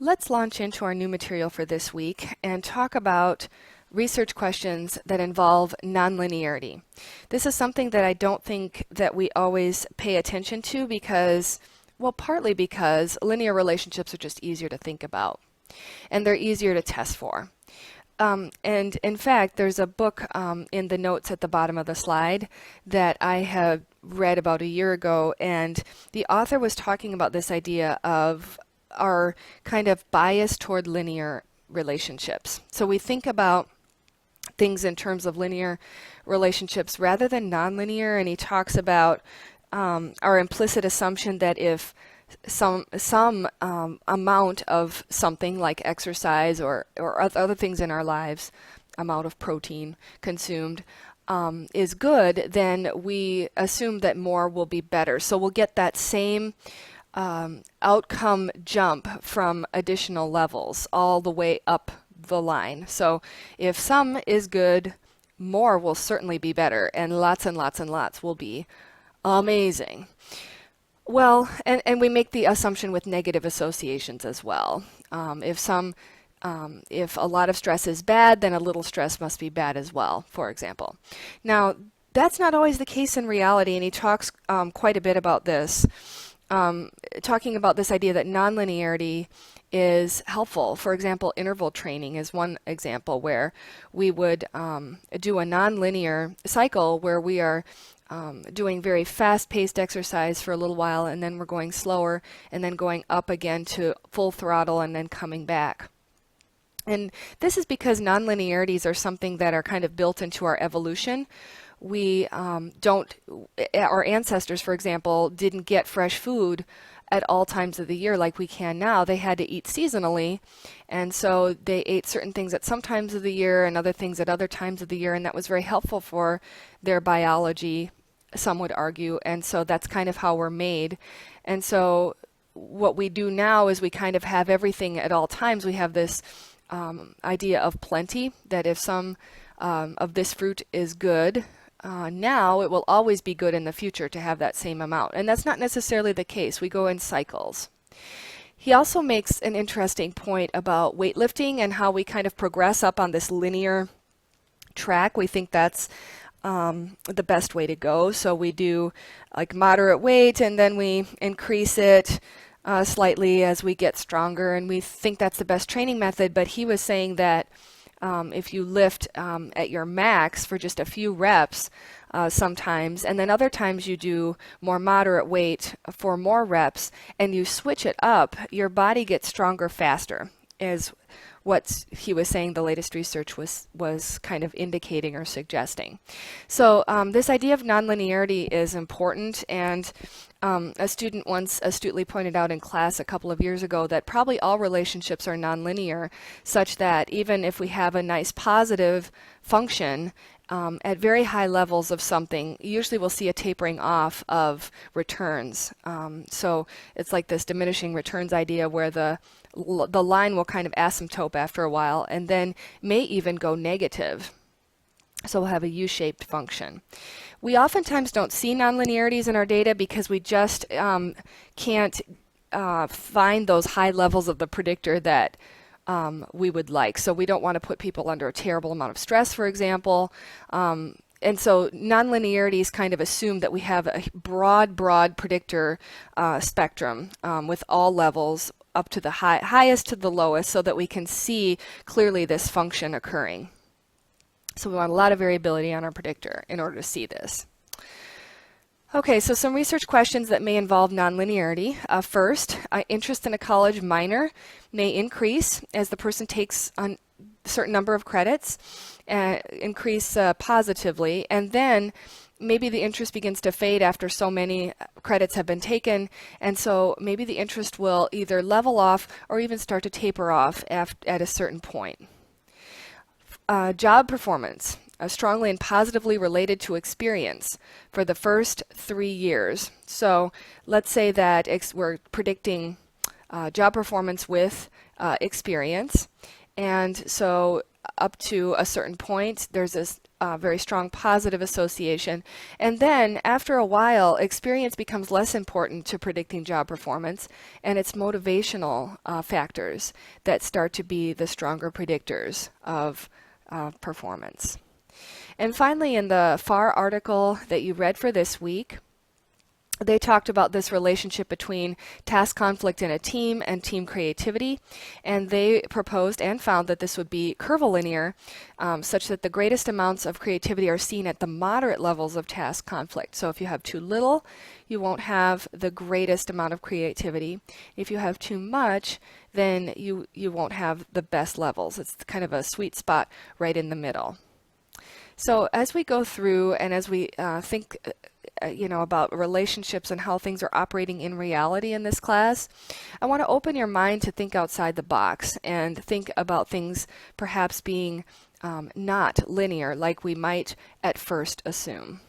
Let's launch into our new material for this week and talk about research questions that involve nonlinearity. This is something that I don't think that we always pay attention to because, well, partly because linear relationships are just easier to think about and they're easier to test for. And in fact, there's a book in the notes at the bottom of the slide that I had read about a year ago, and the author was talking about this idea of our kind of bias toward linear relationships. So we think about things in terms of linear relationships rather than nonlinear, and he talks about our implicit assumption that if some amount of something like exercise or other things in our lives, amount of protein consumed, is good, then we assume that more will be better. So we'll get that same outcome jump from additional levels all the way up the line. So if some is good, more will certainly be better, and lots and lots and lots will be amazing. Well, and we make the assumption with negative associations as well. If a lot of stress is bad, then a little stress must be bad as well, for example. Now, that's not always the case in reality, and he talks quite a bit about this, talking about this idea that nonlinearity is helpful. For example, interval training is one example where we would do a nonlinear cycle where we are doing very fast-paced exercise for a little while, and then we're going slower, and then going up again to full throttle, and then coming back. And this is because nonlinearities are something that are kind of built into our evolution. We our ancestors, for example, didn't get fresh food at all times of the year like we can now. They had to eat seasonally, and so they ate certain things at some times of the year and other things at other times of the year, and that was very helpful for their biology, some would argue, and so that's kind of how we're made. And so what we do now is we kind of have everything at all times. We have this idea of plenty, that if some of this fruit is good, now it will always be good in the future to have that same amount. And that's not necessarily the case. We go in cycles. He also makes an interesting point about weightlifting and how we kind of progress up on this linear track. We think that's the best way to go. So we do like moderate weight, and then we increase it slightly as we get stronger, and we think that's the best training method. But he was saying that if you lift at your max for just a few reps sometimes, and then other times you do more moderate weight for more reps, and you switch it up, your body gets stronger faster, is what he was saying the latest research was kind of indicating or suggesting. So this idea of nonlinearity is important, and a student once astutely pointed out in class a couple of years ago that probably all relationships are nonlinear, such that even if we have a nice positive function at very high levels of something, usually we'll see a tapering off of returns. So it's like this diminishing returns idea where the line will kind of asymptote after a while and then may even go negative. So we'll have a U-shaped function. We oftentimes don't see nonlinearities in our data because we just can't find those high levels of the predictor that we would like. So we don't want to put people under a terrible amount of stress, for example. And so nonlinearities kind of assume that we have a broad predictor spectrum with all levels up to the highest to the lowest, so that we can see clearly this function occurring. So we want a lot of variability on our predictor in order to see this. Okay, so some research questions that may involve nonlinearity. First, interest in a college minor may increase as the person takes a certain number of credits, increase positively, and then maybe the interest begins to fade after so many credits have been taken, and so maybe the interest will either level off or even start to taper off at a certain point. Job performance, strongly and positively related to experience for the first 3 years. So let's say that we're predicting job performance with experience. And so up to a certain point. There's this very strong positive association. And then after a while, experience becomes less important to predicting job performance, and it's motivational factors that start to be the stronger predictors of performance. And finally, in the FAR article that you read for this week, they talked about this relationship between task conflict in a team and team creativity, and they proposed and found that this would be curvilinear, such that the greatest amounts of creativity are seen at the moderate levels of task conflict. So if you have too little, you won't have the greatest amount of creativity. If you have too much, then you won't have the best levels. It's kind of a sweet spot right in the middle. So as we go through and as we think about relationships and how things are operating in reality in this class, I want to open your mind to think outside the box and think about things perhaps being not linear like we might at first assume.